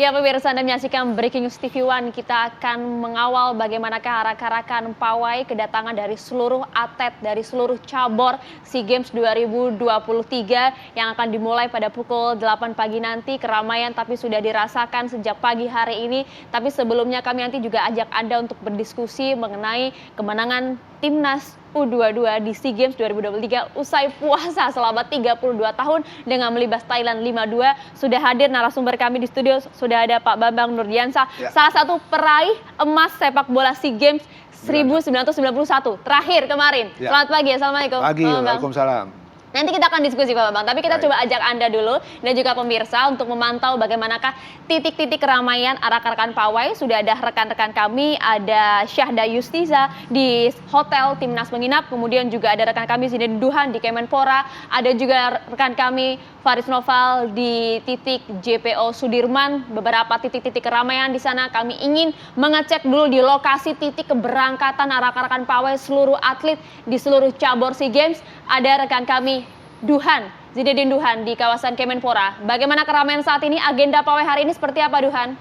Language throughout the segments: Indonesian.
Ya pemirsa, Anda menyaksikan Breaking News TV One. Kita akan mengawal bagaimanakah arak-arakan pawai kedatangan dari seluruh atlet dari seluruh cabur SEA Games 2023 yang akan dimulai pada pukul 8 pagi nanti. Keramaian tapi sudah dirasakan sejak pagi hari ini. Tapi sebelumnya kami nanti juga ajak Anda untuk berdiskusi mengenai kemenangan timnas U22 di SEA Games 2023 usai puasa selama 32 tahun dengan melibas Thailand 5-2. Sudah hadir narasumber kami di studio, sudah ada Pak Bambang Nurdiansyah, salah satu peraih emas sepak bola SEA Games 1991 terakhir kemarin. Selamat pagi, assalamualaikum. Pagi, waalaikumsalam. Nanti kita akan diskusi Pak Bambang, tapi kita coba ajak Anda dulu dan juga pemirsa untuk memantau bagaimanakah titik-titik keramaian arak-arakan pawai. Sudah ada rekan-rekan kami, ada Syahda Yustiza di Hotel Timnas menginap, kemudian juga ada rekan kami Zinedine Duhan di Kemenpora, ada juga rekan kami Faris Noval di titik JPO Sudirman. Beberapa titik-titik keramaian di sana kami ingin mengecek dulu di lokasi titik keberangkatan arak-arakan pawai seluruh atlet di seluruh cabur SEA Games. Ada rekan kami Duhan, Zinedine Duhan di kawasan Kemenpora. Bagaimana keramaian saat ini? Agenda pawai hari ini seperti apa, Duhan?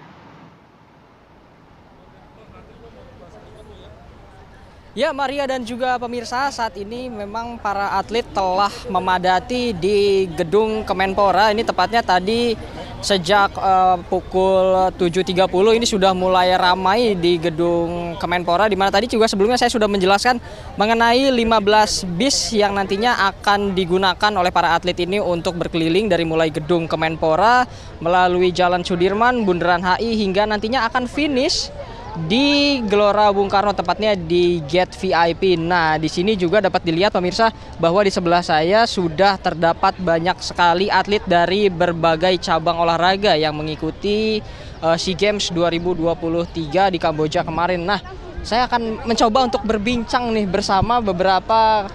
Ya, Maria dan juga pemirsa, saat ini memang para atlet telah memadati di gedung Kemenpora. Ini tepatnya tadi sejak pukul 7.30 ini sudah mulai ramai di gedung Kemenpora, di mana tadi juga sebelumnya saya sudah menjelaskan mengenai 15 bis yang nantinya akan digunakan oleh para atlet ini untuk berkeliling dari mulai gedung Kemenpora melalui Jalan Sudirman, Bundaran HI hingga nantinya akan finish di Gelora Bung Karno, tepatnya di gate VIP. Nah, di sini juga dapat dilihat pemirsa bahwa di sebelah saya sudah terdapat banyak sekali atlet dari berbagai cabang olahraga yang mengikuti SEA Games 2023 di Kamboja kemarin. Nah, saya akan mencoba untuk berbincang nih bersama beberapa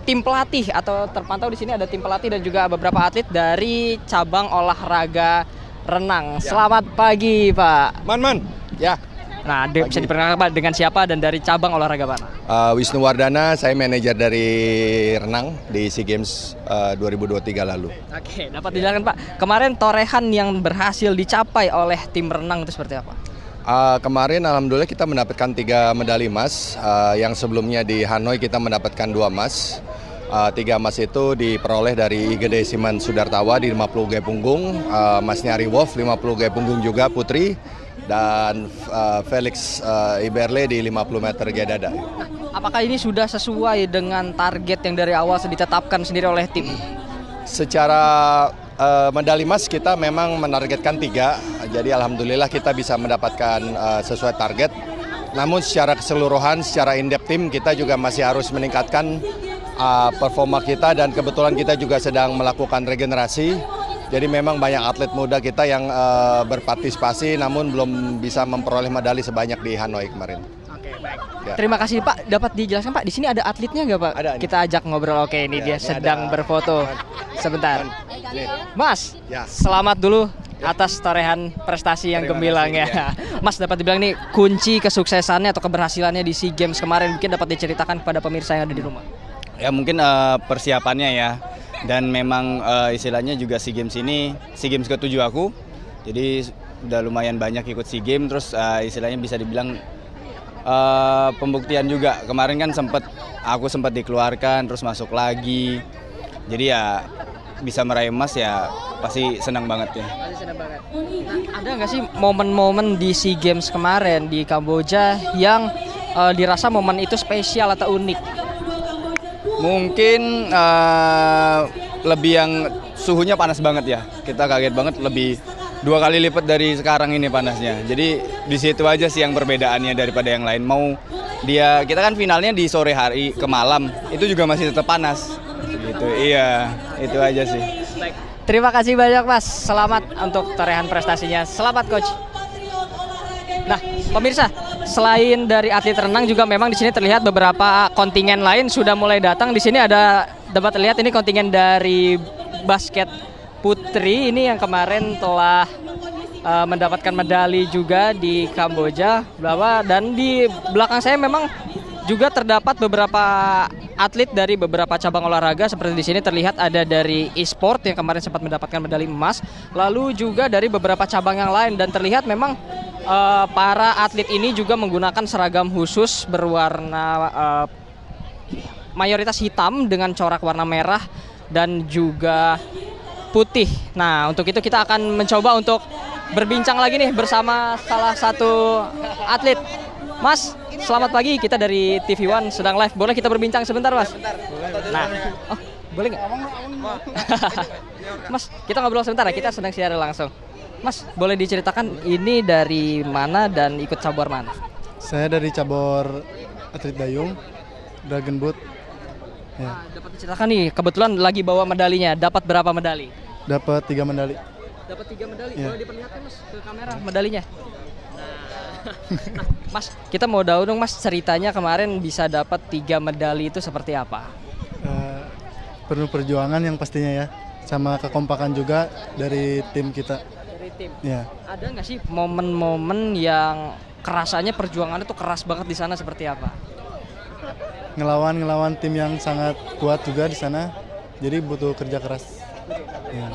tim pelatih, atau terpantau di sini ada tim pelatih dan juga beberapa atlet dari cabang olahraga renang. Selamat pagi, Pak. Man. Ya. Nah, bisa diperkenalkan Pak dengan siapa dan dari cabang olahraga mana? Wisnu Wardana, saya manajer dari renang di SEA Games 2023 lalu. Oke, dapat dijelaskan Pak, kemarin torehan yang berhasil dicapai oleh tim renang itu seperti apa? Kemarin alhamdulillah kita mendapatkan 3 medali emas. Yang sebelumnya di Hanoi kita mendapatkan 2 emas. 3 emas itu diperoleh dari IGD Siman Sudartawa di 50 gaya punggung, Mas Nyari Wolf 50 gaya punggung juga putri, dan Felix Iberle di 50 meter gaya dada. Apakah ini sudah sesuai dengan target yang dari awal ditetapkan sendiri oleh tim? Secara medali emas kita memang menargetkan 3, jadi alhamdulillah kita bisa mendapatkan sesuai target. Namun secara keseluruhan, secara in-depth tim kita juga masih harus meningkatkan performa kita, dan kebetulan kita juga sedang melakukan regenerasi. Jadi memang banyak atlet muda kita yang berpartisipasi namun belum bisa memperoleh medali sebanyak di Hanoi kemarin. Oke, baik. Ya. Terima kasih Pak. Dapat dijelaskan Pak, di sini ada atletnya nggak Pak? Ada. Kita ajak ngobrol. Oke, ini dia sedang berfoto. Sebentar. Mas, selamat dulu atas torehan prestasi yang gemilang ya. Mas, dapat dibilang nih kunci kesuksesannya atau keberhasilannya di SEA Games kemarin, mungkin dapat diceritakan kepada pemirsa yang ada di rumah. Ya mungkin persiapannya ya, dan memang istilahnya juga SEA Games ini SEA Games ke-7 aku, jadi udah lumayan banyak ikut SEA Games, terus istilahnya bisa dibilang pembuktian juga. Kemarin kan aku sempat dikeluarkan terus masuk lagi, jadi ya bisa meraih emas ya pasti senang banget ya. Pasti senang banget. Nah, ada nggak sih momen-momen di SEA Games kemarin di Kamboja yang dirasa momen itu spesial atau unik? Mungkin lebih yang suhunya panas banget ya. Kita kaget banget, lebih 2 kali lipat dari sekarang ini panasnya. Jadi di situ aja sih yang perbedaannya daripada yang lain. Kita kan finalnya di sore hari ke malam, itu juga masih tetap panas. Gitu. Iya, itu aja sih. Baik. Terima kasih banyak Mas. Selamat untuk torehan prestasinya. Selamat Coach. Nah, pemirsa, selain dari atlet renang juga memang di sini terlihat beberapa kontingen lain sudah mulai datang. Di sini dapat terlihat ini kontingen dari basket putri ini yang kemarin telah mendapatkan medali juga di Kamboja. Dan di belakang saya memang juga terdapat beberapa atlet dari beberapa cabang olahraga seperti di sini terlihat ada dari e-sport yang kemarin sempat mendapatkan medali emas, lalu juga dari beberapa cabang yang lain dan terlihat memang para atlet ini juga menggunakan seragam khusus berwarna mayoritas hitam dengan corak warna merah dan juga putih. Nah, untuk itu kita akan mencoba untuk berbincang lagi nih bersama salah satu atlet. Mas, selamat pagi. Kita dari TV One sedang live. Boleh kita berbincang sebentar, Mas? Nah, oh, boleh nggak? Mas, kita ngobrol sebentar ya. Kita sedang siaran langsung. Mas, boleh diceritakan ini dari mana dan ikut cabur mana? Saya dari cabur atlet dayung, Dragon Boat. Ya. Nah, dapat diceritakan nih, kebetulan lagi bawa medalinya. Dapat berapa medali? Dapat 3 medali. Dapat 3 medali. Ya. Boleh diperlihatkan, Mas, ke kamera medalinya. Nah, Mas, kita mau tahu dong, Mas, ceritanya kemarin bisa dapat 3 medali itu seperti apa? Penuh perjuangan yang pastinya ya, sama kekompakan juga dari tim kita. Dari tim. Ya. Ada nggak sih momen-momen yang kerasanya perjuangannya tuh keras banget di sana seperti apa? Ngelawan tim yang sangat kuat juga di sana, jadi butuh kerja keras. Ya.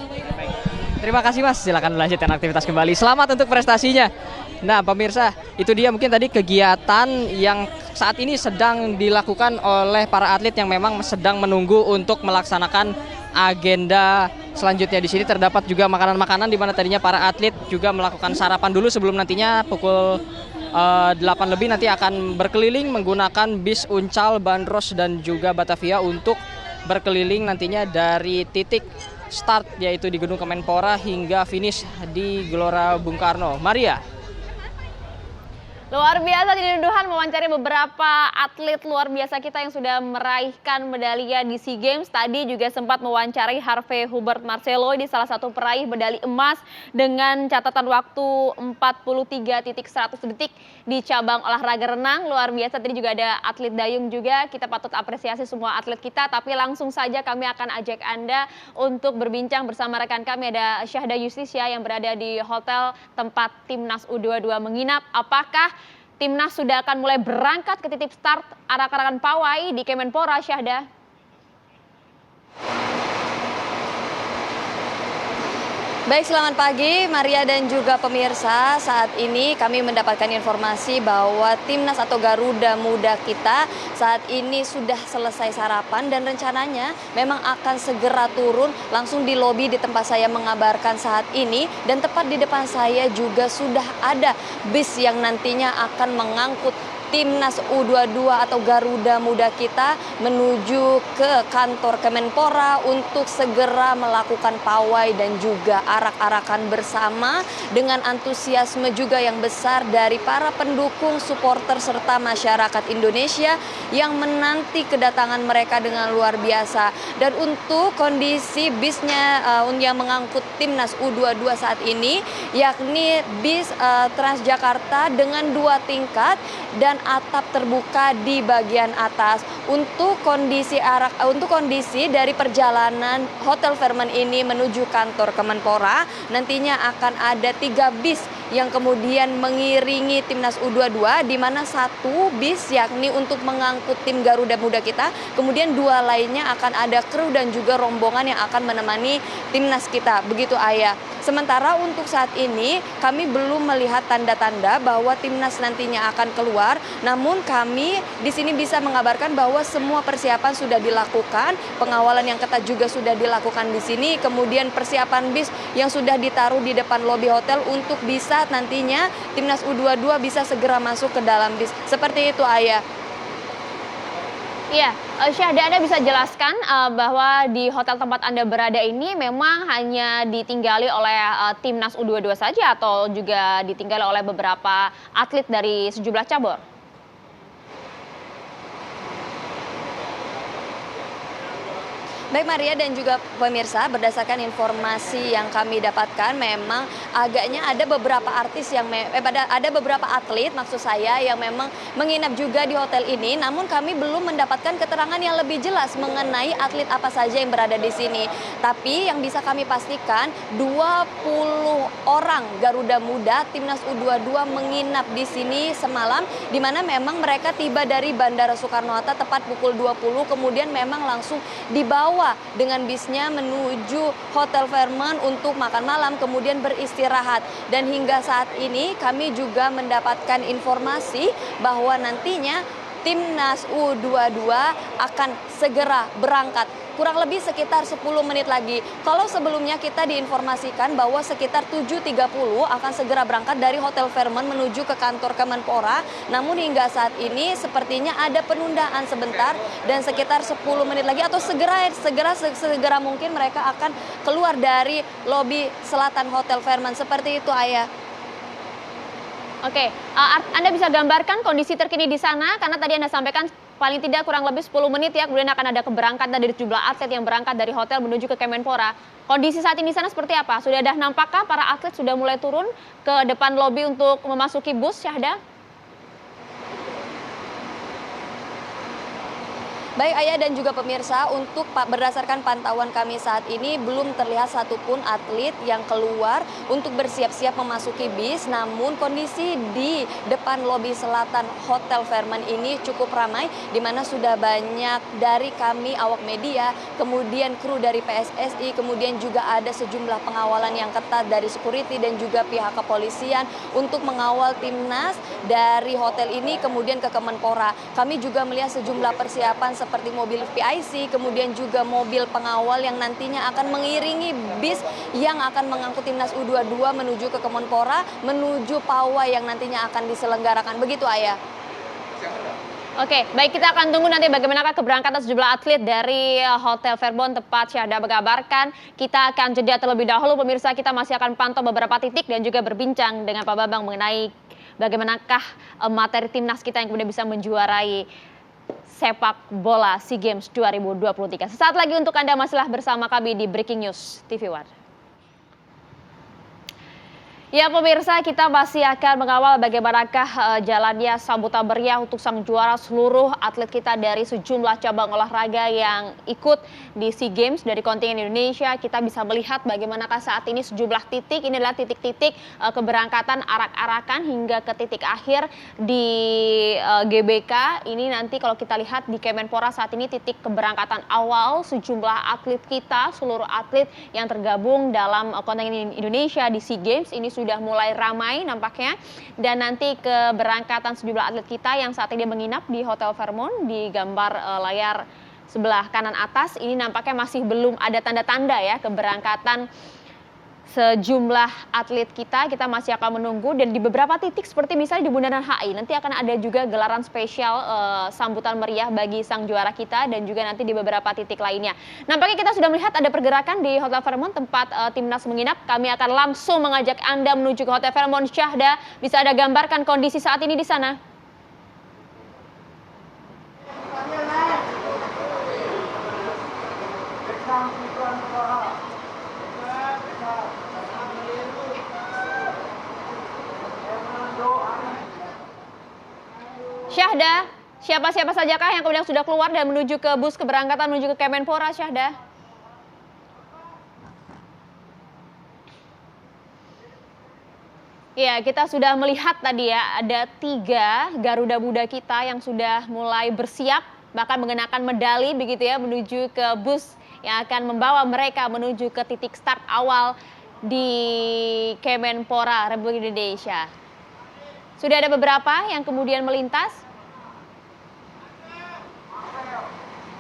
Terima kasih, Mas. Silakan lanjutkan aktivitas kembali. Selamat untuk prestasinya. Nah, pemirsa, itu dia mungkin tadi kegiatan yang saat ini sedang dilakukan oleh para atlet yang memang sedang menunggu untuk melaksanakan agenda selanjutnya. Di sini terdapat juga makanan-makanan di mana tadinya para atlet juga melakukan sarapan dulu sebelum nantinya pukul 8 lebih nanti akan berkeliling menggunakan bis Uncal, Bandros dan juga Batavia untuk berkeliling nantinya dari titik start yaitu di Gedung Kemenpora hingga finish di Gelora Bung Karno. Maria. Luar biasa Didi Duhan mewawancari beberapa atlet luar biasa kita yang sudah meraihkan medalinya di SEA Games. Tadi juga sempat mewawancari Harvey Hubert Marcelo di salah satu peraih medali emas dengan catatan waktu 43.100 detik di cabang olahraga renang. Luar biasa, tadi juga ada atlet dayung juga. Kita patut apresiasi semua atlet kita, tapi langsung saja kami akan ajak Anda untuk berbincang bersama rekan kami. Ada Syahda Yustisya yang berada di hotel tempat Timnas U22 menginap. Apakah Timnas sudah akan mulai berangkat ke titik start arak-arakan pawai di Kemenpora, Syahda? Baik, selamat pagi Maria dan juga pemirsa. Saat ini kami mendapatkan informasi bahwa Timnas atau Garuda Muda kita saat ini sudah selesai sarapan dan rencananya memang akan segera turun langsung di lobi di tempat saya mengabarkan saat ini. Dan tepat di depan saya juga sudah ada bis yang nantinya akan mengangkut Timnas U22 atau Garuda Muda kita menuju ke kantor Kemenpora untuk segera melakukan pawai dan juga arak-arakan bersama dengan antusiasme juga yang besar dari para pendukung, supporter serta masyarakat Indonesia yang menanti kedatangan mereka dengan luar biasa. Dan untuk kondisi bisnya yang mengangkut Timnas U22 saat ini yakni bis Transjakarta dengan 2 tingkat dan atap terbuka di bagian atas. Untuk kondisi dari perjalanan Hotel Fairmont ini menuju kantor Kemenpora nantinya akan ada 3 bis yang kemudian mengiringi Timnas U22, di mana 1 bis yakni untuk mengangkut tim Garuda Muda kita, kemudian 2 lainnya akan ada kru dan juga rombongan yang akan menemani Timnas kita. Begitu Ayah. Sementara untuk saat ini kami belum melihat tanda-tanda bahwa Timnas nantinya akan keluar, namun kami di sini bisa mengabarkan bahwa semua persiapan sudah dilakukan, pengawalan yang ketat juga sudah dilakukan di sini, kemudian persiapan bis yang sudah ditaruh di depan lobi hotel untuk bisa nantinya Timnas U22 bisa segera masuk ke dalam bis. Seperti itu Ayah. Iya, Syahda, Anda bisa jelaskan bahwa di hotel tempat Anda berada ini memang hanya ditinggali oleh Timnas U22 saja atau juga ditinggali oleh beberapa atlet dari sejumlah cabur? Baik Maria dan juga pemirsa, berdasarkan informasi yang kami dapatkan memang agaknya ada beberapa artis yang ada beberapa atlet maksud saya yang memang menginap juga di hotel ini, namun kami belum mendapatkan keterangan yang lebih jelas mengenai atlet apa saja yang berada di sini. Tapi yang bisa kami pastikan 20 orang Garuda Muda Timnas U22 menginap di sini semalam, di mana memang mereka tiba dari Bandara Soekarno-Hatta tepat pukul 20, kemudian memang langsung dibawa dengan bisnya menuju Hotel Fairmont untuk makan malam kemudian beristirahat. Dan hingga saat ini kami juga mendapatkan informasi bahwa nantinya Timnas U22 akan segera berangkat. Kurang lebih sekitar 10 menit lagi. Kalau sebelumnya kita diinformasikan bahwa sekitar 7.30 akan segera berangkat dari Hotel Fairmont menuju ke kantor Kemenpora. Namun hingga saat ini sepertinya ada penundaan sebentar dan sekitar 10 menit lagi atau segera mungkin mereka akan keluar dari lobi selatan Hotel Fairmont. Seperti itu, Ayah. Oke, Anda bisa gambarkan kondisi terkini di sana karena tadi Anda sampaikan paling tidak kurang lebih 10 menit ya, kemudian akan ada keberangkatan dari jumlah atlet yang berangkat dari hotel menuju ke Kemenpora. Kondisi saat ini di sana seperti apa? Sudah ada nampakkah para atlet sudah mulai turun ke depan lobi untuk memasuki bus, Syahda? Baik Ayah dan juga pemirsa, untuk berdasarkan pantauan kami saat ini belum terlihat satupun atlet yang keluar untuk bersiap-siap memasuki bis. Namun kondisi di depan lobi selatan Hotel Fairmont ini cukup ramai, di mana sudah banyak dari kami awak media, kemudian kru dari PSSI, kemudian juga ada sejumlah pengawalan yang ketat dari security dan juga pihak kepolisian untuk mengawal timnas dari hotel ini kemudian ke Kemenpora. Kami juga melihat sejumlah persiapan seperti mobil VIC, kemudian juga mobil pengawal yang nantinya akan mengiringi bis yang akan mengangkut timnas U22 menuju ke Kemenpora, menuju pawai yang nantinya akan diselenggarakan. Begitu, Ayah. Oke, baik, kita akan tunggu nanti bagaimanakah keberangkatan sejumlah atlet dari Hotel Fairmont tempat Syahda mengabarkan. Kita akan jeda terlebih dahulu, pemirsa. Kita masih akan pantau beberapa titik dan juga berbincang dengan Pak Bambang mengenai bagaimanakah materi timnas kita yang kemudian bisa menjuarai sepak bola SEA Games 2023. Sesaat lagi untuk Anda masihlah bersama kami di Breaking News TV One. Ya pemirsa, kita masih akan mengawal bagaimanakah jalannya sambutan meriah untuk sang juara seluruh atlet kita dari sejumlah cabang olahraga yang ikut di SEA Games dari kontingen Indonesia. Kita bisa melihat bagaimanakah saat ini sejumlah titik, ini adalah titik-titik keberangkatan arak-arakan hingga ke titik akhir di GBK. Ini nanti kalau kita lihat di Kemenpora saat ini titik keberangkatan awal sejumlah atlet kita, seluruh atlet yang tergabung dalam kontingen Indonesia di SEA Games ini sudah mulai ramai nampaknya, dan nanti keberangkatan sejumlah atlet kita yang saat ini menginap di Hotel Fairmont di gambar layar sebelah kanan atas ini nampaknya masih belum ada tanda-tanda ya keberangkatan sejumlah atlet kita masih akan menunggu, dan di beberapa titik seperti misalnya di Bundaran HI nanti akan ada juga gelaran spesial sambutan meriah bagi sang juara kita, dan juga nanti di beberapa titik lainnya. Nampaknya kita sudah melihat ada pergerakan di Hotel Fairmont tempat timnas menginap. Kami akan langsung mengajak Anda menuju ke Hotel Fairmont. Syahda, bisa Anda gambarkan kondisi saat ini di sana? Syahda, siapa-siapa sajakah yang kemudian sudah keluar dan menuju ke bus keberangkatan menuju ke Kemenpora, Syahda? Ya, kita sudah melihat tadi ya, ada 3 Garuda Muda kita yang sudah mulai bersiap, bahkan mengenakan medali begitu ya, menuju ke bus yang akan membawa mereka menuju ke titik start awal di Kemenpora Republik Indonesia. Sudah ada beberapa yang kemudian melintas.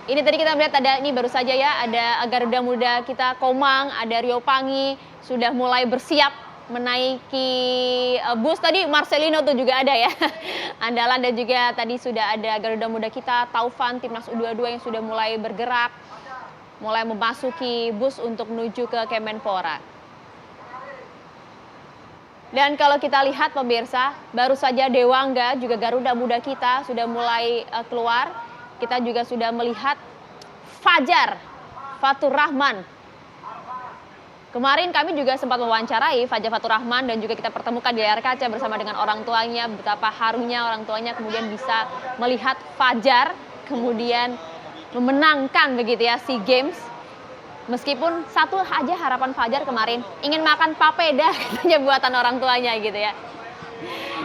Ini tadi kita melihat ada, ini baru saja ya, ada Garuda Muda kita Komang, ada Rio Pangi, sudah mulai bersiap menaiki bus. Tadi Marcelino tuh juga ada ya, andalan, dan juga tadi sudah ada Garuda Muda kita Taufan, timnas U22 yang sudah mulai bergerak, mulai memasuki bus untuk menuju ke Kemenpora. Dan kalau kita lihat pemirsa, baru saja Dewangga juga Garuda Muda kita sudah mulai keluar. Kita juga sudah melihat Fajar Fatur Rahman. Kemarin kami juga sempat mewawancarai Fajar Fatur Rahman dan juga kita pertemukan di layar kaca bersama dengan orang tuanya, betapa harunya orang tuanya kemudian bisa melihat Fajar kemudian memenangkan begitu ya SEA Games. Meskipun satu aja harapan Fajar kemarin, ingin makan papeda katanya buatan orang tuanya gitu ya.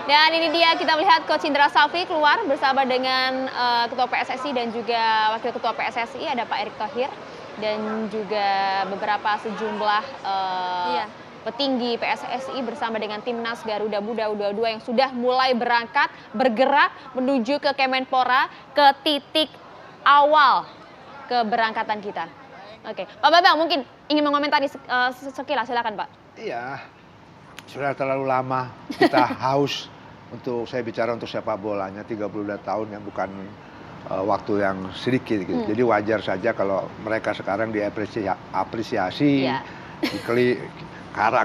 Dan ini dia kita melihat Coach Indra Safri keluar bersama dengan Ketua PSSI dan juga Wakil Ketua PSSI ada Pak Erick Thohir dan juga beberapa sejumlah petinggi PSSI bersama dengan Timnas Garuda Muda U22 yang sudah mulai bergerak menuju ke Kemenpora ke titik awal keberangkatan kita. Oke, Pak Bambang mungkin ingin mengomentari sekilas, silakan Pak. Iya, sudah terlalu lama kita haus untuk saya bicara untuk sepak bolanya 32 tahun yang bukan waktu yang sedikit gitu. Jadi wajar saja kalau mereka sekarang diapresiasi,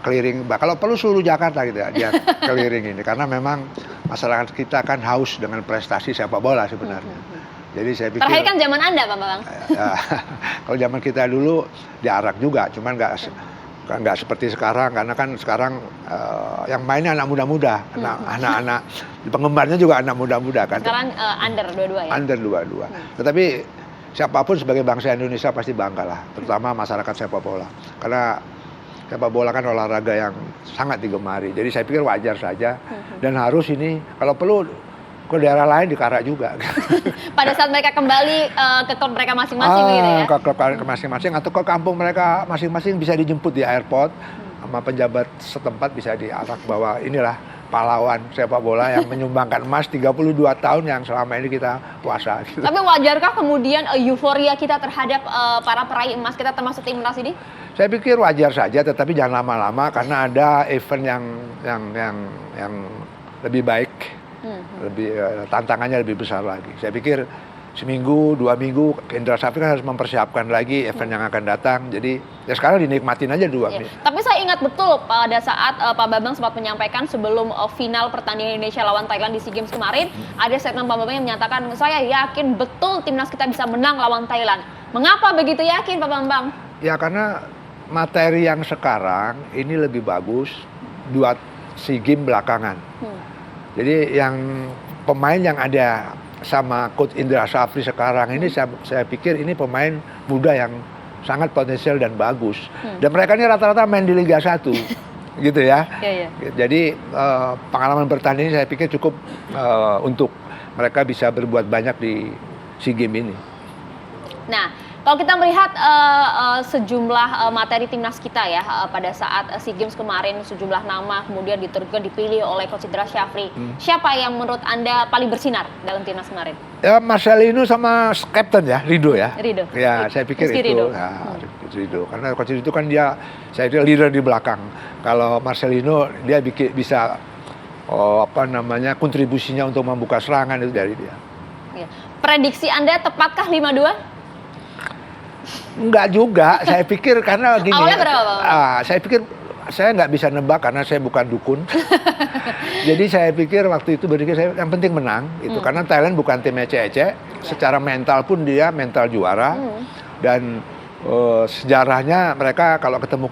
keliling, kalau perlu seluruh Jakarta gitu ya, dia keliling ini karena memang masyarakat kita kan haus dengan prestasi sepak bola sebenarnya. Jadi saya pikir terakhir kan zaman Anda, Pak Bambang. Ya, kalau zaman kita dulu diarak juga, cuman nggak seperti sekarang karena kan sekarang yang mainnya anak muda-muda, anak-anak penggemarnya juga anak muda-muda kan. Sekarang under dua-dua ya. Under dua-dua. Tetapi siapapun sebagai bangsa Indonesia pasti bangga lah, terutama masyarakat sepak bola. Karena sepak bola kan olahraga yang sangat digemari. Jadi saya pikir wajar saja dan harus ini kalau perlu ke daerah lain dikarak juga. Pada saat mereka kembali ke klub mereka masing-masing gitu ya? Ke klub masing-masing atau ke kampung mereka masing-masing bisa dijemput di airport sama penjabat setempat bisa diarak bahwa inilah pahlawan sepak bola yang menyumbangkan emas 32 tahun yang selama ini kita puasa. Gitu. Tapi wajarkah kemudian euforia kita terhadap para peraih emas kita termasuk timnas ini? Saya pikir wajar saja, tetapi jangan lama-lama karena ada event yang lebih baik. Tantangannya lebih besar lagi. Saya pikir seminggu, 2 minggu, Indra Safri kan harus mempersiapkan lagi event yang akan datang. Jadi ya sekarang dinikmatin aja 2 minggu. Tapi saya ingat betul pada saat Pak Bambang sempat menyampaikan sebelum final pertandingan Indonesia lawan Thailand di SEA Games kemarin, ada statement Pak Bambang yang menyatakan saya yakin betul timnas kita bisa menang lawan Thailand. Mengapa begitu yakin Pak Bambang? Ya karena materi yang sekarang ini lebih bagus 2 SEA Games belakangan. Jadi yang pemain yang ada sama Coach Indra Safri sekarang ini saya pikir ini pemain muda yang sangat potensial dan bagus. Dan mereka ini rata-rata main di Liga 1 gitu ya. Jadi pengalaman bertanding saya pikir cukup untuk mereka bisa berbuat banyak di SEA Games ini. Nah, kalau kita melihat sejumlah materi timnas kita ya pada saat SEA Games kemarin sejumlah nama kemudian dipilih oleh Coach Indra Safri. Siapa yang menurut Anda paling bersinar dalam timnas kemarin? Ya Marcelino sama Captain ya, Rido ya. Rido. Ya, saya pikir itu. Rido. Ya, Rido. Karena Coach Rido kan dia saya kira leader di belakang. Kalau Marcelino dia bisa kontribusinya untuk membuka serangan itu dari dia. Ya. Prediksi Anda tepatkah 5-2? Enggak juga, saya pikir karena gini. Awalnya berapa? Saya pikir saya nggak bisa nebak karena saya bukan dukun. Jadi saya pikir waktu itu berpikir saya yang penting menang itu karena Thailand bukan tim ece-ece. Secara mental pun dia mental juara dan sejarahnya mereka kalau ketemu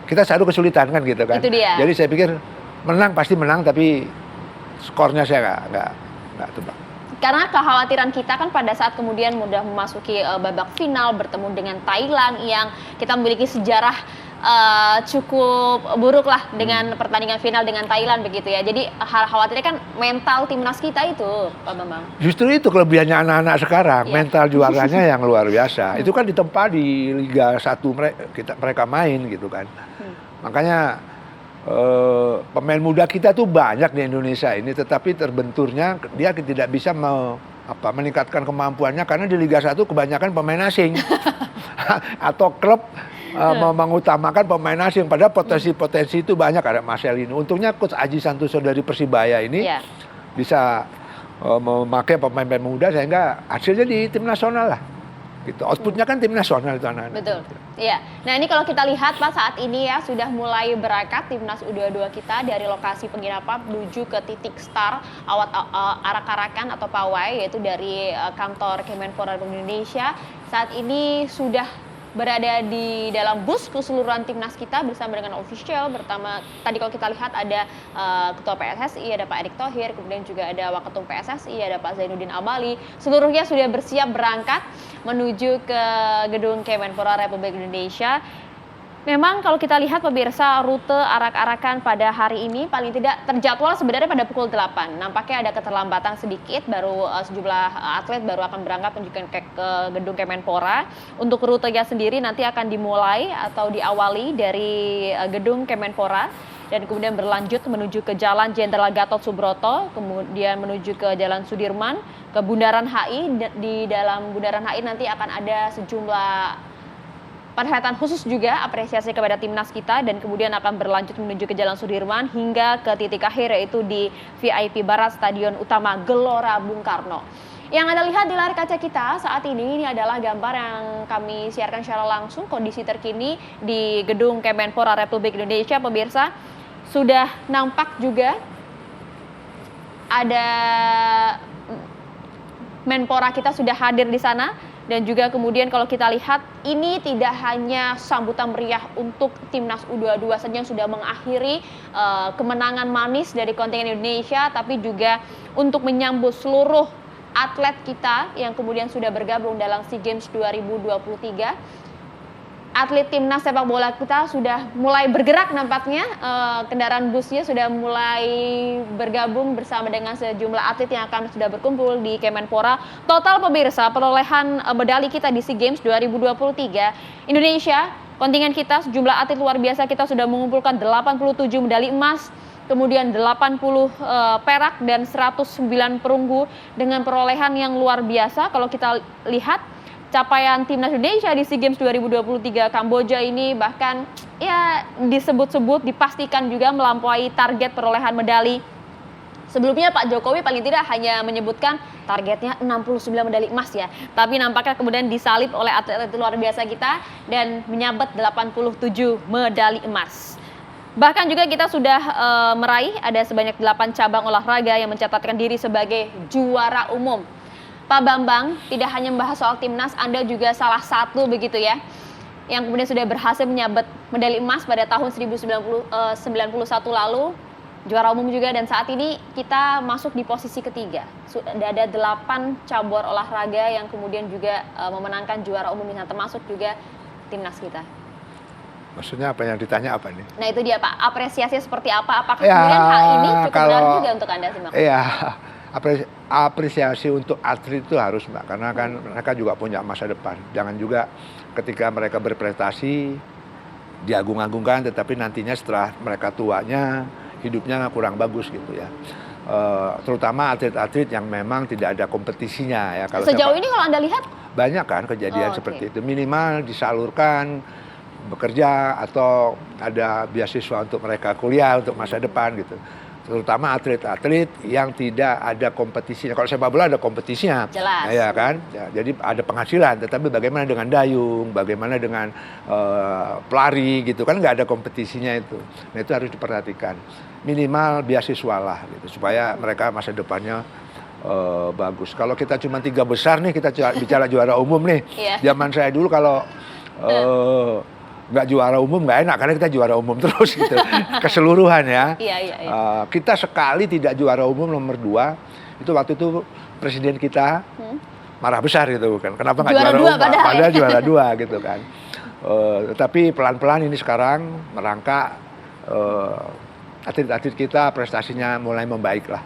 kita selalu kesulitan kan gitu kan. Itu dia. Jadi saya pikir menang pasti menang tapi skornya saya nggak tebak. Karena kekhawatiran kita kan pada saat kemudian mudah memasuki babak final bertemu dengan Thailand yang kita memiliki sejarah cukup buruk lah dengan pertandingan final dengan Thailand begitu ya. Jadi hal khawatirnya kan mental timnas kita itu, Pak Bambang. Justru itu kelebihannya anak-anak sekarang, mental juaranya yang luar biasa. Itu kan ditempa di Liga 1 mereka main gitu kan. Makanya pemain muda kita tuh banyak di Indonesia ini, tetapi terbenturnya dia tidak bisa meningkatkan kemampuannya karena di Liga 1 kebanyakan pemain asing atau klub mengutamakan pemain asing. Padahal potensi-potensi itu banyak, ada Marcelino. Untungnya Coach Aji Santoso dari Persibaya ini bisa memakai pemain-pemain muda sehingga hasilnya di tim nasional lah. Gitu. Outputnya kan tim nasional itu anak-anak. Betul. Iya. Nah ini kalau kita lihat Pak saat ini ya sudah mulai berangkat timnas U22 kita dari lokasi penginapan menuju ke titik start arak-arakan atau pawai yaitu dari kantor Kemenpora Indonesia. Saat ini sudah berada di dalam bus keseluruhan timnas kita bersama dengan official. Pertama tadi kalau kita lihat ada Ketua PSSI, ada Pak Erick Thohir, kemudian juga ada Waketum PSSI, ada Pak Zainuddin Amali. Seluruhnya sudah bersiap berangkat menuju ke gedung Kemenpora Republik Indonesia. Memang kalau kita lihat pemirsa, rute arak-arakan pada hari ini paling tidak terjadwal sebenarnya pada pukul 8. Nampaknya ada keterlambatan sedikit, baru sejumlah atlet baru akan berangkat menuju ke gedung Kemenpora. Untuk rutenya sendiri nanti akan dimulai atau diawali dari gedung Kemenpora dan kemudian berlanjut menuju ke Jalan Jenderal Gatot Subroto, kemudian menuju ke Jalan Sudirman, ke Bundaran HI. Di dalam Bundaran HI nanti akan ada sejumlah perhatian khusus juga apresiasi kepada timnas kita dan kemudian akan berlanjut menuju ke Jalan Sudirman hingga ke titik akhir yaitu di VIP Barat Stadion Utama Gelora Bung Karno. Yang Anda lihat di layar kaca kita saat ini adalah gambar yang kami siarkan secara langsung kondisi terkini di gedung Kemenpora Republik Indonesia. Pemirsa, sudah nampak juga ada Menpora kita sudah hadir di sana. Dan juga kemudian kalau kita lihat ini tidak hanya sambutan meriah untuk timnas U22 saja yang sudah mengakhiri kemenangan manis dari kontingen Indonesia, tapi juga untuk menyambut seluruh atlet kita yang kemudian sudah bergabung dalam SEA Games 2023. Atlet timnas sepak bola kita sudah mulai bergerak nampaknya, kendaraan busnya sudah mulai bergabung bersama dengan sejumlah atlet yang akan sudah berkumpul di Kemenpora. Total pemirsa perolehan medali kita di SEA Games 2023, Indonesia, kontingen kita, sejumlah atlet luar biasa kita sudah mengumpulkan 87 medali emas, kemudian 80 perak dan 109 perunggu dengan perolehan yang luar biasa. Kalau kita lihat capaian timnas Indonesia di SEA Games 2023 Kamboja ini bahkan ya disebut-sebut dipastikan juga melampaui target perolehan medali. Sebelumnya Pak Jokowi paling tidak hanya menyebutkan targetnya 69 medali emas ya. Tapi nampaknya kemudian disalib oleh atlet-atlet luar biasa kita dan menyabet 87 medali emas. Bahkan juga kita sudah meraih ada sebanyak 8 cabang olahraga yang mencatatkan diri sebagai juara umum. Pak Bambang, tidak hanya membahas soal timnas, Anda juga salah satu begitu ya, yang kemudian sudah berhasil menyabet medali emas pada tahun 1991 lalu, juara umum juga, dan saat ini kita masuk di posisi ketiga. Sudah ada 8 cabur olahraga yang kemudian juga memenangkan juara umum, termasuk juga timnas kita. Maksudnya apa yang ditanya apa nih? Nah itu dia Pak, apresiasi seperti apa? Apakah kemudian hal ini cukup menarik juga untuk Anda simak? Iya. Apresiasi untuk atlet itu harus Mbak, karena kan mereka juga punya masa depan. Jangan juga ketika mereka berprestasi diagung-agungkan, tetapi nantinya setelah mereka tuanya hidupnya kurang bagus gitu ya. Terutama atlet-atlet yang memang tidak ada kompetisinya ya. Kalau sejauh ini kalau Anda lihat banyak kan kejadian seperti itu. Minimal disalurkan bekerja atau ada beasiswa untuk mereka kuliah untuk masa depan gitu. Terutama atlet-atlet yang tidak ada kompetisinya. Kalau sepak bola ada kompetisinya, jelas. Ya kan. Ya, jadi ada penghasilan. Tetapi bagaimana dengan dayung, bagaimana dengan pelari gitu kan nggak ada kompetisinya itu. Nah itu harus diperhatikan. Minimal beasiswa lah gitu supaya mereka masa depannya bagus. Kalau kita cuma 3 besar nih kita bicara juara umum nih. Zaman saya dulu kalau nggak juara umum nggak enak karena kita juara umum terus gitu keseluruhan ya. Kita sekali tidak juara umum nomor 2 itu waktu itu presiden kita marah besar gitu kan, kenapa nggak juara umum padahal juara 2 gitu kan. Tapi pelan-pelan ini sekarang merangkak atlet-atlet kita prestasinya mulai membaik lah.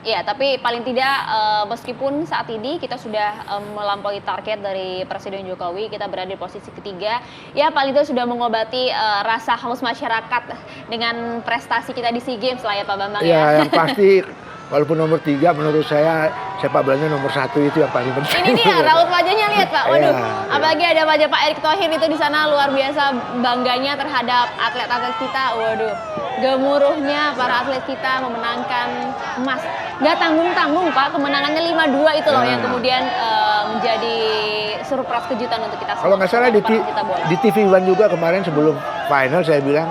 Iya, tapi paling tidak meskipun saat ini kita sudah melampaui target dari Presiden Jokowi, kita berada di posisi ketiga, ya paling tidak sudah mengobati rasa haus masyarakat dengan prestasi kita di SEA Games lah ya Pak Bambang ya. Ya, yang pasti walaupun nomor 3 menurut saya sepak bolanya nomor 1 itu yang paling penting. Ini dia raut wajahnya lihat Pak, waduh, apalagi ada wajah Pak Erick Thohir itu di sana luar biasa bangganya terhadap atlet-atlet kita, waduh. Gemuruhnya para atlet kita memenangkan emas. Gak tanggung-tanggung Pak, kemenangannya 5-2 itu loh yang kemudian menjadi surprise kejutan untuk kita semua. Kalau nggak salah di TV One juga kemarin sebelum final saya bilang,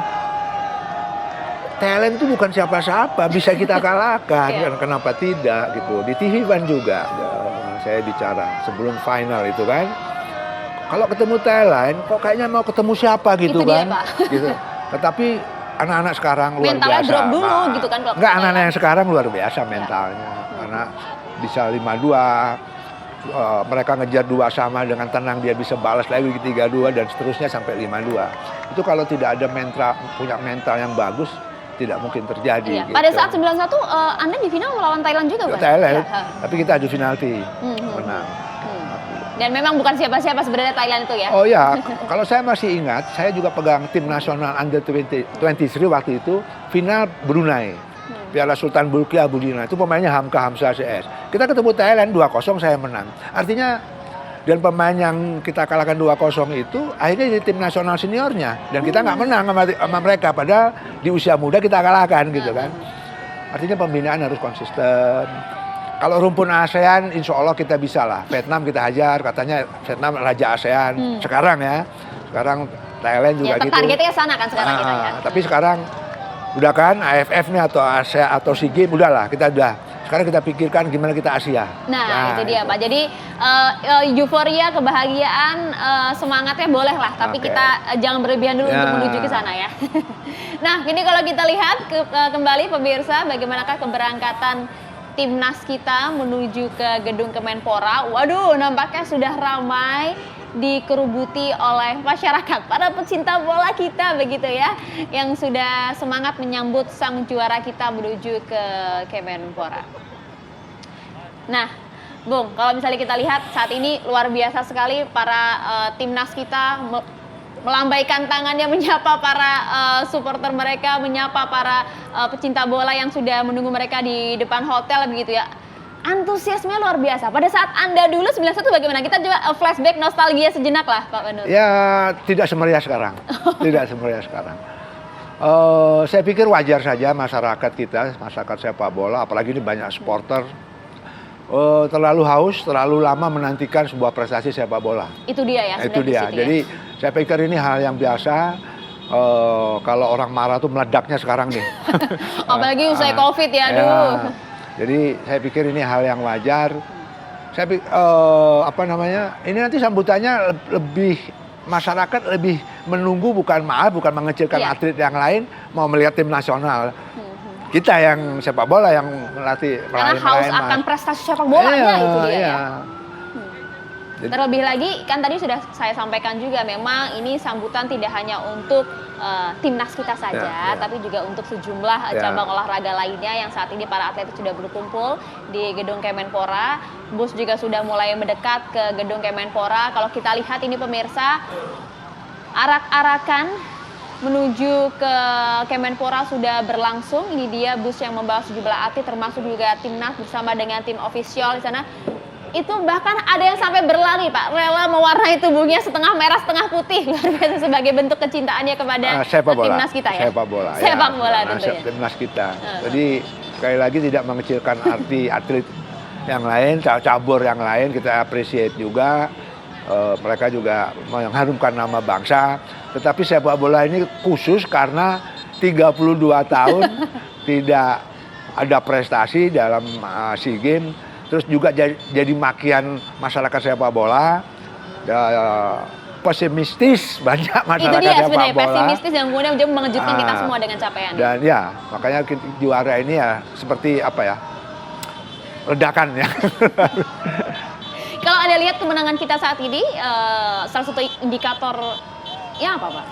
talent itu bukan siapa-siapa, bisa kita kalahkan, kan kenapa tidak gitu. Di TV One juga saya bicara sebelum final itu kan, kalau ketemu Thailand kok kayaknya mau ketemu siapa gitu Itu dia, kan. Pak. Gitu. Tetapi anak-anak sekarang luar Mentalnya biasa. drop dulu gitu kan kalau Enggak, ke anak-anak yang Thailand. sekarang luar biasa mentalnya. Karena bisa 5-2, mereka ngejar 2 sama dengan tenang, dia bisa balas lagi 3-2 dan seterusnya sampai 5-2. Itu kalau tidak ada punya mental yang bagus, tidak mungkin terjadi. Iya. Gitu. Pada saat 91 Anda di final melawan Thailand juga, Pak? Thailand, Ya, tapi kita adu penalti, menang. Dan memang bukan siapa-siapa sebenarnya Thailand itu ya. Oh ya, kalau saya masih ingat, saya juga pegang tim nasional Under 23 waktu itu, final Brunei. Piala Sultan Bulkiah Budina, itu pemainnya Hamka Hamzah CS. Kita ketemu Thailand 2-0, saya menang. Artinya, dan pemain yang kita kalahkan 2-0 itu, akhirnya di tim nasional seniornya. Dan kita nggak menang sama mereka, padahal di usia muda kita kalahkan gitu kan. Artinya pembinaan harus konsisten. Kalau rumpun ASEAN, insya Allah kita bisa lah. Vietnam kita hajar, katanya Vietnam raja ASEAN. Sekarang ya, sekarang Thailand juga Ya, gitu. targetnya sana kan sekarang kita ya. Tapi sekarang udah kan AFF-nya atau ASEAN atau SEA Games udahlah, kita udah. Sekarang kita pikirkan gimana kita Asia. Nah, itu dia Pak. Jadi euforia, kebahagiaan, semangatnya boleh lah. Tapi Oke. kita jangan berlebihan dulu untuk menuju ke sana ya. Nah, ini kalau kita lihat kembali pemirsa, bagaimanakah keberangkatan timnas kita menuju ke gedung Kemenpora. Waduh, nampaknya sudah ramai dikerubuti oleh masyarakat, para pecinta bola kita begitu ya, yang sudah semangat menyambut sang juara kita menuju ke Kemenpora. Nah, Bung, kalau misalnya kita lihat saat ini luar biasa sekali para timnas kita melambaikan tangannya menyapa para supporter mereka, menyapa para pecinta bola yang sudah menunggu mereka di depan hotel begitu ya. Antusiasme luar biasa. Pada saat Anda dulu 91 bagaimana? Kita juga flashback nostalgia sejenak lah Pak Banur. Ya, tidak semeriah sekarang. Tidak semeriah sekarang. Saya pikir wajar saja masyarakat kita, masyarakat sepak bola, apalagi ini banyak supporter, terlalu haus, terlalu lama menantikan sebuah prestasi sepak bola. Itu dia ya. Itu dia. Jadi saya pikir ini hal yang biasa. Kalau orang marah tuh meledaknya sekarang nih. Apalagi usai COVID ya, aduh. Ya, jadi saya pikir ini hal yang wajar. Saya ini nanti sambutannya lebih masyarakat lebih menunggu, bukan mengecilkan atlet yang lain, mau melihat tim nasional. Kita yang sepak bola yang melatih Karena haus akan prestasi sepak bolanya itu dia ya. Terlebih lagi kan tadi sudah saya sampaikan juga, memang ini sambutan tidak hanya untuk timnas kita saja, tapi juga untuk sejumlah cabang olahraga lainnya yang saat ini para atlet sudah berkumpul di gedung Kemenpora. Bus juga sudah mulai mendekat ke gedung Kemenpora. Kalau kita lihat ini pemirsa, arak-arakan menuju ke Kemenpora sudah berlangsung. Ini dia bus yang membawa sejumlah atlet termasuk juga timnas bersama dengan tim ofisial di sana. Itu bahkan ada yang sampai berlari Pak, rela mewarnai tubuhnya setengah merah setengah putih, luar biasa sebagai bentuk kecintaannya kepada timnas kita ya. Sepak bola. Sepak bola tentunya. Timnas kita. Jadi sekali lagi tidak mengecilkan arti atlet yang lain, cabur yang lain, kita appreciate juga. Mereka juga mengharumkan nama bangsa. Tetapi sepak bola ini khusus karena 32 tahun tidak ada prestasi dalam SEA Games. Terus juga jadi makian masyarakat sepak bola, pesimistis banyak masyarakat sepak bola. Itu dia sebenarnya pesimistis yang kemudian mengejutkan kita semua dengan capaian. Dan ya makanya juara ini ya seperti apa ya, ledakan ya. Kalau Anda lihat kemenangan kita saat ini, salah satu indikatornya apa Pak?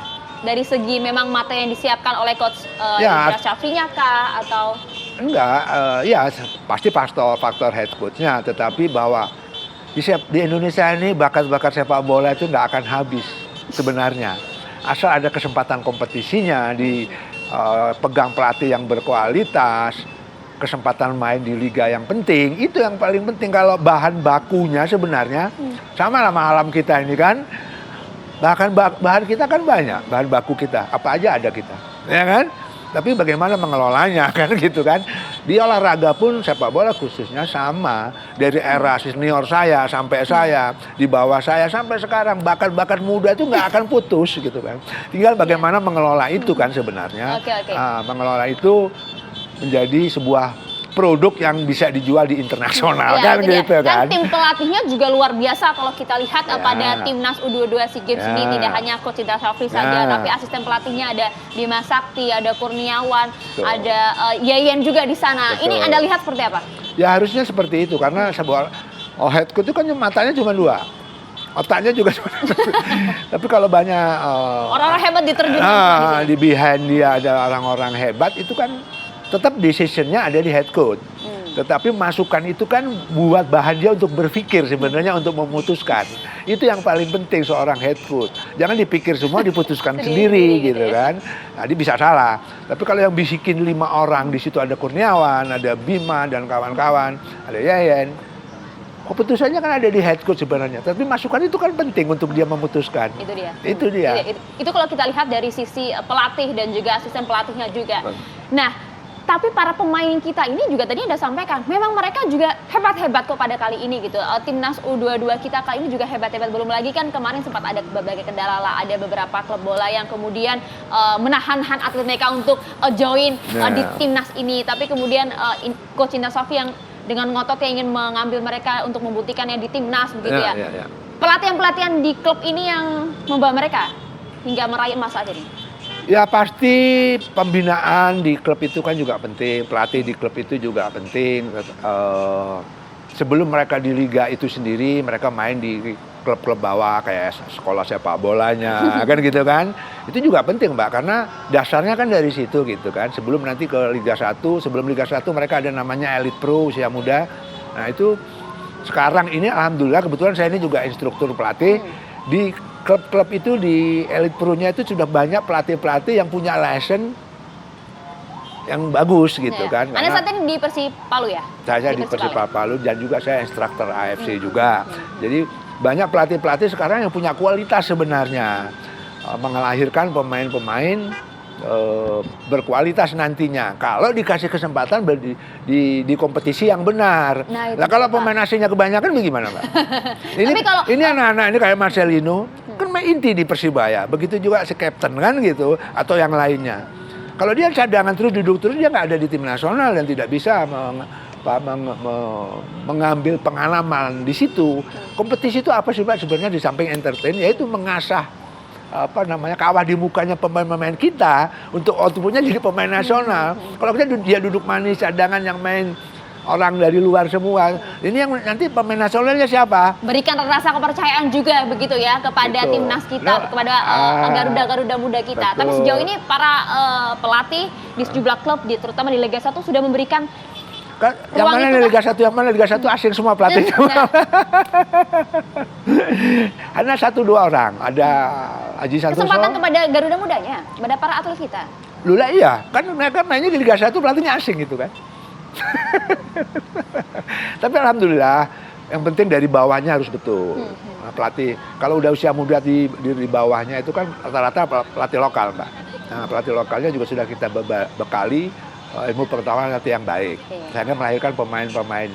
Dari segi memang materi yang disiapkan oleh coach Indra Syafrinya kah atau? Enggak, ya pasti faktor head coach-nya, tetapi bahwa di Indonesia ini bakat-bakat sepak bola itu nggak akan habis sebenarnya. Asal ada kesempatan kompetisinya, pegang pelatih yang berkualitas, kesempatan main di liga yang penting, itu yang paling penting. Kalau bahan bakunya sebenarnya sama lah alam kita ini kan, bahan kita kan banyak, bahan baku kita, apa aja ada kita, ya kan? Tapi bagaimana mengelolanya kan gitu kan. Di olahraga pun sepak bola khususnya sama. Dari era senior saya sampai saya, di bawah saya sampai sekarang, bakat-bakat muda itu nggak akan putus gitu kan. Tinggal bagaimana mengelola itu kan sebenarnya. Oke. Mengelola itu menjadi sebuah produk yang bisa dijual di internasional Ya, kan itu dia. gitu kan. Tim pelatihnya juga luar biasa kalau kita lihat Ya. pada timnas U22 SEA Games ini, Ya. tidak hanya Coach Indra Syafri saja, Ya. tapi asisten pelatihnya ada Bima Sakti, ada Kurniawan, Betul. ada Yeyen juga di sana. Betul. Ini Anda lihat seperti apa? Ya harusnya seperti itu karena sebuah head coach itu kan matanya cuma 2. Otaknya juga cuma tapi kalau banyak Orang-orang hebat diterjunkan. di behind dia ada orang-orang hebat itu kan tetap decisionnya ada di head coach. Tetapi masukan itu kan buat bahan dia untuk berpikir sebenarnya untuk memutuskan. Itu yang paling penting seorang head coach. Jangan dipikir semua diputuskan sendiri gitu kan. Nah, dia bisa salah. Tapi kalau yang bisikin 5 orang di situ ada Kurniawan, ada Bima dan kawan-kawan, ada Yeyen. Keputusannya kan ada di head coach sebenarnya. Tapi masukan itu kan penting untuk dia memutuskan. Itu dia. Itu dia. Itu kalau kita lihat dari sisi pelatih dan juga asisten pelatihnya juga. Nah, tapi para pemain kita ini juga tadi Anda sampaikan, memang mereka juga hebat-hebat kok pada kali ini gitu. Timnas U22 kita kali ini juga hebat-hebat. Belum lagi kan kemarin sempat ada berbagai kendala lah. Ada beberapa klub bola yang kemudian menahan atlet mereka untuk join di timnas ini. Tapi kemudian Coach Indra Syafri yang dengan ngototnya ingin mengambil mereka untuk membuktikannya di timnas begitu ya. Pelatihan-pelatihan di klub ini yang membawa mereka hingga meraih emas saat ini. Ya pasti pembinaan di klub itu kan juga penting, pelatih di klub itu juga penting. Sebelum mereka di liga itu sendiri, mereka main di klub-klub bawah kayak sekolah sepak bolanya, kan gitu kan. Itu juga penting Mbak, karena dasarnya kan dari situ gitu kan. Sebelum nanti ke Liga 1, sebelum Liga 1 mereka ada namanya Elite Pro usia muda. Nah itu sekarang ini alhamdulillah kebetulan saya ini juga instruktur pelatih di klub-klub itu di Elite Pro-nya itu sudah banyak pelatih-pelatih yang punya license yang bagus gitu kan. Anda saat ini di Persib Palu ya? Saya di Persib Palu dan juga saya instruktur AFC juga. Jadi banyak pelatih-pelatih sekarang yang punya kualitas sebenarnya. Mengelahirkan pemain-pemain berkualitas nantinya. Kalau dikasih kesempatan di kompetisi yang benar. Nah kalau pemain asingnya kebanyakan bagaimana Mbak? Ini anak-anak ini kayak Marcelino, kan main inti di Persibaya. Begitu juga si Captain kan gitu, atau yang lainnya. Kalau dia cadangan terus duduk terus dia nggak ada di tim nasional dan tidak bisa mengambil pengalaman di situ. Kompetisi itu apa sih Pak sebenarnya di samping entertain yaitu mengasah kawah di mukanya pemain-pemain kita untuk outputnya jadi pemain nasional. Kalau kita dia duduk manis cadangan yang main orang dari luar semua. Ini yang nanti pemain nasionalnya siapa? Berikan rasa kepercayaan juga begitu ya kepada timnas kita, kepada Garuda muda kita. Tapi sejauh ini para pelatih di sejumlah klub, terutama di Liga 1 sudah memberikan yang mana di Liga 1, yang mana Liga 1 asing semua pelatihnya. Hanya 1-2 orang, ada Haji Santoso. Kesempatan kepada Garuda mudanya, kepada para atlet kita. Lula iya, kan mereka mainnya di Liga 1 pelatihnya asing gitu kan. Tapi alhamdulillah yang penting dari bawahnya harus betul. Nah, pelatih kalau udah usia muda di bawahnya itu kan rata-rata pelatih lokal Mbak. Nah pelatih lokalnya juga sudah kita bekali ilmu pengetahuan yang baik. Sehingga melahirkan pemain-pemain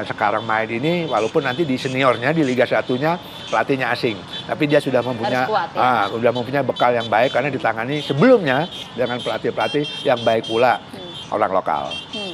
sekarang main ini walaupun nanti di seniornya di Liga 1-nya pelatihnya asing. Tapi dia sudah mempunyai sudah mempunyai bekal yang baik karena ditangani sebelumnya dengan pelatih-pelatih yang baik pula orang lokal.